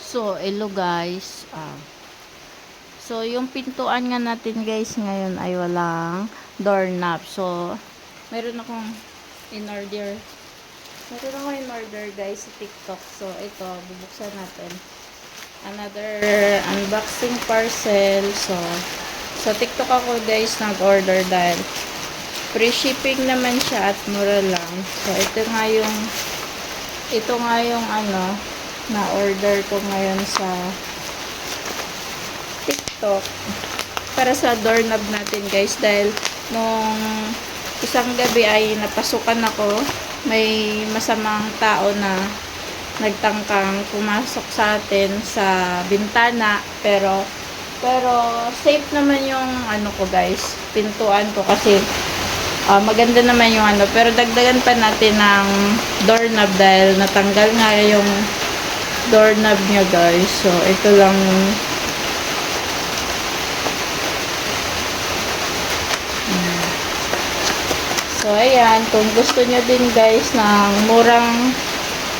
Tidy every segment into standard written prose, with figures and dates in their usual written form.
So, hello guys. So, yung pintuan nga natin guys ngayon ay walang doorknob. So, meron akong in-order. Meron akong in-order guys sa TikTok. So, ito, bubuksan natin. Another unboxing parcel. So, sa TikTok ako guys nag-order dahil free shipping naman siya at mura lang. So, ito nga yung na-order ko ngayon sa TikTok para sa doorknob natin guys, dahil nung isang gabi ay napasukan ako, may masamang tao na nagtangkang pumasok sa atin sa bintana, pero safe naman yung ko guys, pintuan ko kasi maganda naman yung pero dagdagan pa natin ng doorknob dahil natanggal nga yung doorknob niya guys. So ito lang so ayan, kung gusto nyo din guys ng murang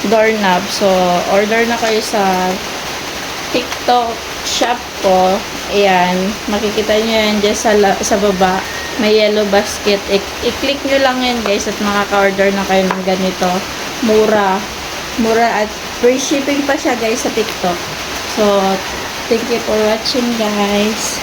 doorknob, so order na kayo sa TikTok shop ko. Ayan, makikita nyo yan dyan sa baba, may yellow basket. I-click nyo lang yan guys at makaka-order na kayo ng ganito. Mura at free shipping pa siya guys sa TikTok. So thank you for watching guys.